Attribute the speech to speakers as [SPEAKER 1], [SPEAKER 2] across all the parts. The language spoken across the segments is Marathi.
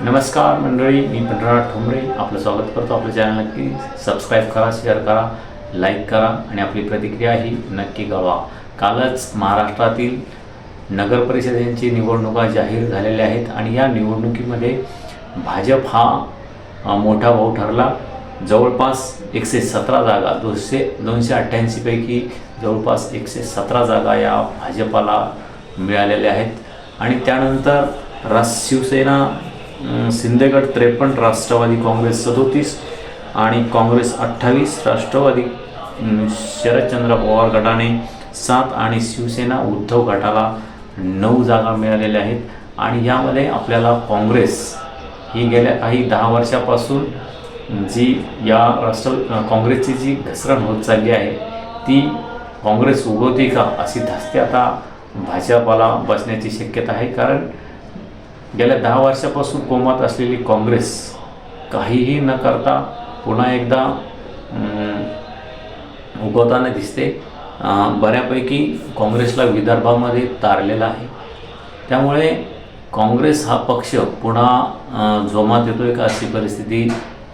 [SPEAKER 1] नमस्कार मंडळी, मी पंढरनाथ ठोंबरे आपलं स्वागत करतो. आपल्या चॅनल नक्की सबस्क्राईब करा, शेअर करा, लाईक करा आणि आपली प्रतिक्रिया ही नक्की कळवा. कालच महाराष्ट्रातील नगर परिषदेची निवडणुका जाहीर झालेल्या आहेत आणि या निवडणुकीमध्ये भाजप हा मोठा भाऊ ठरला. जवळपास 117 जागा 288 पैकी जवळपास 117 जागा या भाजपाला मिळालेल्या आहेत. आणि त्यानंतर शिवसेना शिंदेगड 53, राष्ट्रवादी काँग्रेस 37 आणि काँग्रेस 28, राष्ट्रवादी शरदचंद्र पवार गटाने 7 आणि शिवसेना उद्धव गटाला 9 जागा मिळालेल्या आहेत. आणि यामध्ये आपल्याला काँग्रेस ही गेल्या काही 10 वर्षापासून जी काँग्रेसची जी घसरण होत चालली आहे ती काँग्रेस उगवते का अशी धास्ती आता भाजपाला बसण्याची शक्यता आहे. कारण गेल्या 10 वर्षापासून कोमात असलेली काँग्रेस काहीही न करता पुन्हा एकदा उगवताना दिसते. बऱ्यापैकी काँग्रेसला विदर्भामध्ये तारलेला आहे. त्यामुळे काँग्रेस हा पक्ष पुन्हा जोमात येतोय का अशी परिस्थिती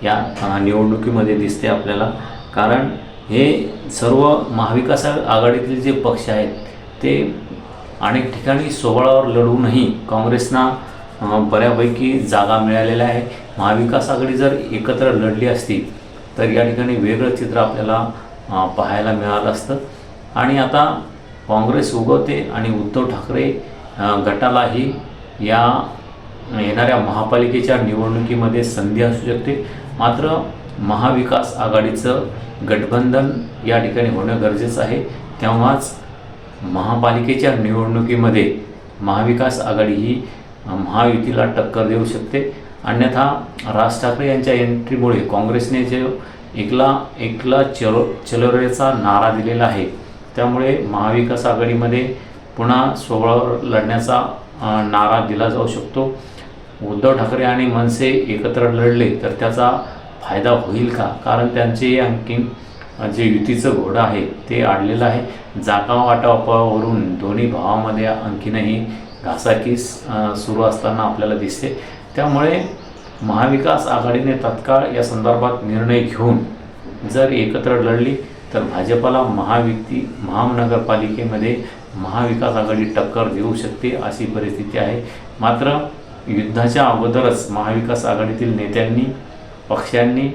[SPEAKER 1] या निवडणुकीमध्ये दिसते आपल्याला. कारण हे सर्व महाविकास आघाडीतील जे पक्ष आहेत ते अनेक ठिकाणी सोबळावर लढूनही काँग्रेसना बऱ्यापैकी जागा मिळालेल्या आहे. महाविकास आघाडी जर एकत्र लढली असती तर या ठिकाणी वेगळं चित्र आपल्याला पाहायला मिळालं असतं. आणि आता काँग्रेस उगवते आणि उद्धव ठाकरे गटालाही या येणाऱ्या महापालिकेच्या निवडणुकीमध्ये संधी असू शकते. मात्र महाविकास आघाडीचं गठबंधन या ठिकाणी होणं गरजेचं आहे. तेव्हाच महापालिकेच्या निवडणुकीमध्ये महाविकास आघाडी ही महायुतीला टक्कर देऊ शकते. अन्यथा राज ठाकरे यांच्या एंट्रीमुळे काँग्रेसने जे एकला चलो रेचा नारा दिलेला आहे त्यामुळे महाविकास आघाडीमध्ये पुन्हा सोबळावर लढण्याचा नारा दिला जाऊ शकतो. उद्धव ठाकरे आणि मनसे एकत्र लढले तर त्याचा फायदा होईल का? कारण त्यांचे आणखीन जे युतीचं घोडं आहे ते अडलेलं आहे. जागा वाटपावरून दोन्ही भावामध्ये आणखीनही घासाघीस सुरू असताना आपल्याला दिसते. त्यामुळे महाविकास आघाडीने तात्काळ या संदर्भात निर्णय घेऊन जर एकत्र लढली तर भाजपाला महानगरपालिकेमध्ये महाविकास आघाडी टक्कर देऊ शकते अशी परिस्थिती आहे. मात्र युद्धाच्या अगोदरच महाविकास आघाडीतील नेत्यांनी पक्षांनी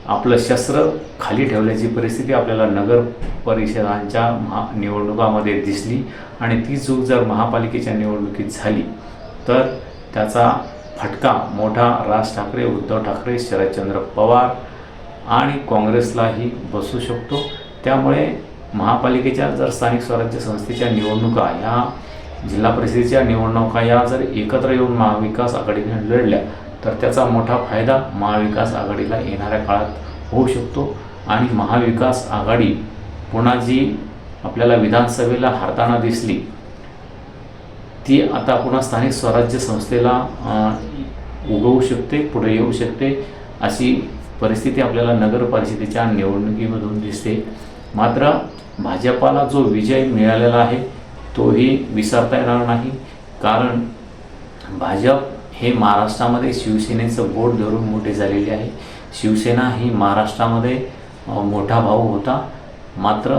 [SPEAKER 1] आपलं शस्त्र खाली ठेवल्याची परिस्थिती आपल्याला नगर परिषदांच्या निवडणुकामध्ये दिसली. आणि ती चूक जर महापालिकेच्या निवडणुकीत झाली तर त्याचा फटका मोठा राज ठाकरे, उद्धव ठाकरे, शरदचंद्र पवार आणि काँग्रेसलाही बसू शकतो. त्यामुळे महापालिकेच्या जर स्थानिक स्वराज्य संस्थेच्या निवडणुका या जिल्हा परिषदेच्या निवडणुका या जर एकत्र येऊन महाविकास आघाडीने लढल्या तर त्याचा मोठा फायदा महाविकास आघाडीला येणाऱ्या काळात होऊ शकतो. आणि महाविकास आघाडी पुन्हा जी आपल्याला विधानसभेला हारताना दिसली ती आता पुन्हा स्थानिक स्वराज्य संस्थेला उगवू शकते, पुढे येऊ शकते अशी परिस्थिती आपल्याला नगर परिषदेच्या निवडणुकीमधून दिसते. मात्र भाजपाला जो विजय मिळालेला आहे तोही विसरता येणार नाही. कारण भाजप हे महाराष्ट्रामध्ये शिवसेनेचं बोट धरून मोठे झालेले आहे. शिवसेना ही महाराष्ट्रामध्ये मोठा भाऊ होता. मात्र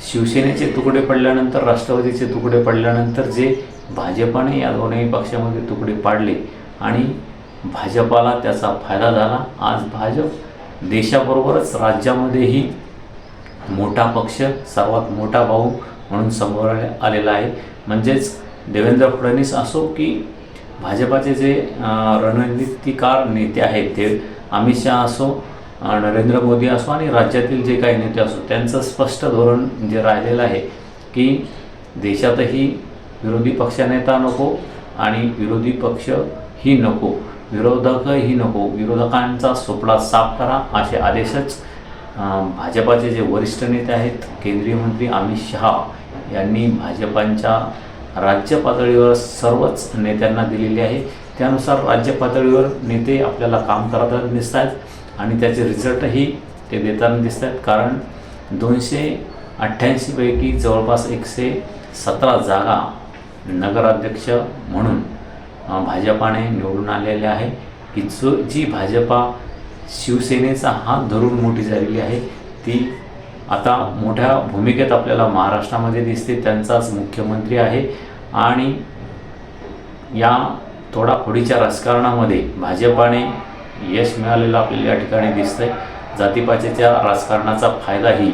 [SPEAKER 1] शिवसेनेचे तुकडे पडल्यानंतर, राष्ट्रवादीचे तुकडे पडल्यानंतर जे भाजपाने या दोन्ही पक्षामध्ये तुकडे पाडले आणि भाजपाला त्याचा फायदा झाला. आज भाजप देशाबरोबरच राज्यामध्येही मोठा पक्ष, सर्वात मोठा भाऊ म्हणून समोर आलेला आहे. म्हणजेच देवेंद्र फडणवीस असो की भाजपाचे जे रणनीतिकार नेते आहेत ते अमित शहा असो, नरेंद्र मोदी असो आणि राज्यातील जे काही नेते असो, त्यांचं स्पष्ट धोरण जे राहिलेलं आहे की देशातही विरोधी पक्षनेता नको आणि विरोधी पक्षही नको, विरोधकही नको, विरोधकांचा सोपडा साफ करा असे आदेशच भाजपाचे जे वरिष्ठ नेते आहेत, केंद्रीय मंत्री अमित शहा यांनी भाजपांच्या राज्य पातळीवर सर्वच नेत्यांना दिलेली आहे. त्यानुसार राज्य पातळीवर नेते आपल्याला काम करताना दिसत आहेत आणि त्याचे रिझल्टही ते देताना दिसत आहेत. कारण 288 पैकी जवळपास 117 जागा नगराध्यक्ष म्हणून भाजपाने निवडून आलेले आहे की जी भाजपा शिवसेनेचा हात धरून मोठी झालेली आहे ती आता मोठ्या भूमिकेत आपल्याला महाराष्ट्रामध्ये दिसते. त्यांचाच मुख्यमंत्री आहे आणि या तोडाफोडीच्या राजकारणामध्ये भाजपाने यश मिळालेलं आपल्याला या ठिकाणी दिसतंय. जातीपातीच्या राजकारणाचा फायदाही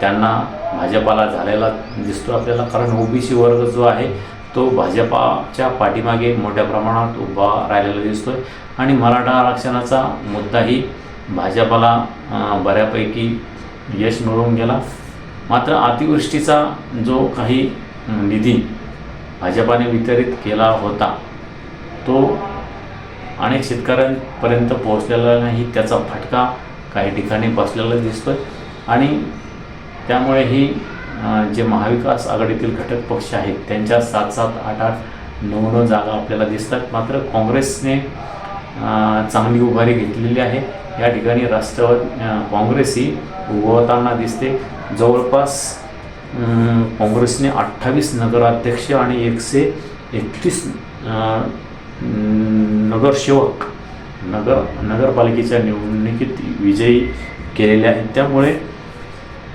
[SPEAKER 1] त्यांना भाजपाला झालेला दिसतो आपल्याला, कारण ओबीसी वर्ग जो आहे तो भाजपाच्या पाठीमागे मोठ्या प्रमाणात उभा राहिलेला दिसतोय आणि मराठा आरक्षणाचा मुद्दाही भाजपाला बऱ्यापैकी यश मिळवून गेला. मात्र अतिवृष्टीचा जो काही निधी भाजपाने वितरित केला होता तो अनेक शेतकऱ्यांपर्यंत पोहोचलेला नाही. त्याचा फटका काही ठिकाणी बसलेला दिसतोय आणि त्यामुळे ही जे महाविकास आघाडीतील घटक पक्ष आहेत त्यांच्या 7-7, 8-8, 9-9 जागा आपल्याला दिसतात. मात्र काँग्रेसने चांगली उभारी घेतलेली आहे. या ठिकाणी काँग्रेस ही उगवताना दिसते. जवळपास काँग्रेसने 28 नगराध्यक्ष आणि 131 नगरसेवक नगरपालिकेच्या निवडणुकीत विजयी केलेले आहेत. त्यामुळे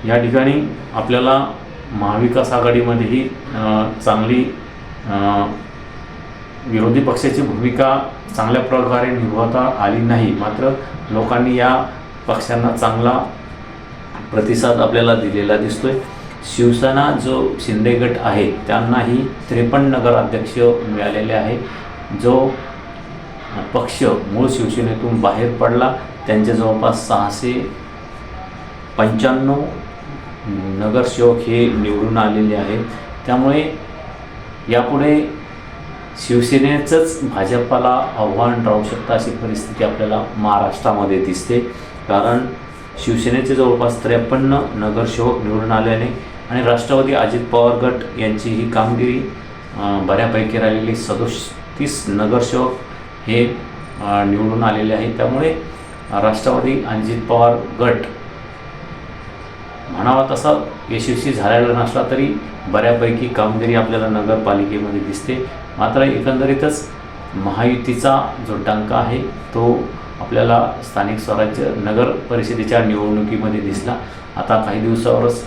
[SPEAKER 1] या ठिकाणी आपल्याला महाविकास आघाडीमध्येही चांगली विरोधी पक्षाची भूमिका चांगल्या प्रकारे निभावता आली नाही. मात्र लोकांनी या पक्षांना चांगला प्रतिसाद आपल्याला दिलेला दिसतोय. शिवसेना जो शिंदे गट आहे त्यांनाही 53 नगराध्यक्ष मिळालेले आहे. जो पक्ष मूळ शिवसेनेतून बाहेर पडला त्यांचे जवळपास 695 नगरसेवक हे निवडून आलेले आहेत. त्यामुळे यापुढे शिवसेनेचंच भाजपाला आव्हान राहू शकतं अशी परिस्थिती आपल्याला महाराष्ट्रामध्ये दिसते. कारण शिवसेनेचे जवळपास 53 नगरसेवक निवडून आल्याने आणि राष्ट्रवादी अजित पवार गट यांची ही कामगिरी बऱ्यापैकी राहिलेली 37 नगरसेवक हे निवडून आलेले आहेत. त्यामुळे राष्ट्रवादी अजित पवार गट म्हणावा तसा यशस्वी झालेला नसला तरी बऱ्यापैकी कामगिरी आपल्याला नगरपालिकेमध्ये दिसते. मात्र एकंदरीतच महायुतीचा जो टंका आहे तो आपल्याला स्थानिक स्वराज्य नगर परिषदेच्या निवडणुकीमध्ये दिसला. आता काही दिवसावरच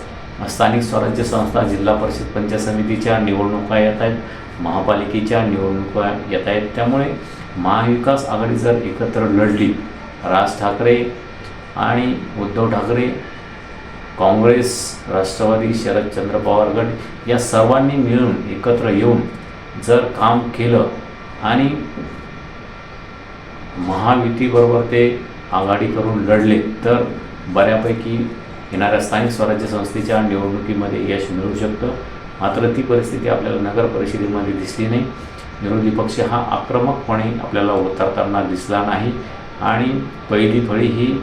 [SPEAKER 1] स्थानिक स्वराज्य संस्था, जिल्हा परिषद, पंचायत समितीच्या निवडणुका येत आहेत, महापालिकेच्या निवडणुका येत आहेत. त्यामुळे महाविकास आघाडी जर एकत्र लढली, राज ठाकरे आणि उद्धव ठाकरे, काँग्रेस, राष्ट्रवादी, शरदचंद्र पवार गट या सर्वांनी मिळून एकत्र येऊन जर काम केलं आणि महायुतीबरोबर ते आघाडी करून लढले तर बऱ्यापैकी येणाऱ्या स्थानिक स्वराज्य संस्थेच्या निवडणुकीमध्ये यश मिळू शकतं. मात्र ती परिस्थिती आपल्याला नगर परिषदेमध्ये दिसली नाही. विरोधी पक्ष हा आक्रमकपणे आपल्याला उतरताना दिसला नाही आणि पहिली फळी ही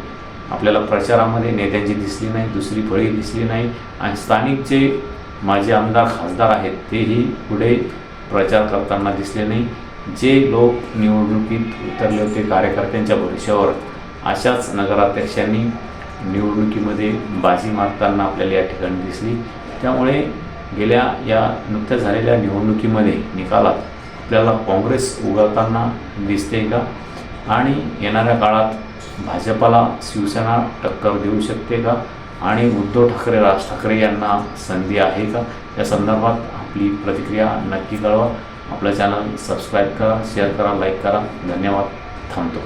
[SPEAKER 1] आपल्याला प्रचारामध्ये नेत्यांची दिसली नाही, दुसरी फळी दिसली नाही आणि स्थानिक जे माजी आमदार, खासदार आहेत तेही पुढे प्रचार करताना दिसले नाही. जे लोक निवडणुकीत उतरले होते कार्यकर्त्यांच्या भरोश्यावर, अशाच नगराध्यक्षांनी निवडणुकीमध्ये बाजी मारताना आपल्याला या ठिकाणी दिसली. त्यामुळे गेल्या या नुकत्याच झालेल्या निवडणुकीमध्ये निकालात आपल्याला काँग्रेस उगवताना दिसते का आणि येणाऱ्या काळात भाजपाला शिवसेना टक्कर देऊ शकते का आणि उद्धव ठाकरे, राज ठाकरे यांना संधी आहे का, या संदर्भात आपली प्रतिक्रिया नक्की कळवा. आपलं चॅनल सबस्क्राईब करा, शेअर करा, लाईक करा. धन्यवाद. थांबतो.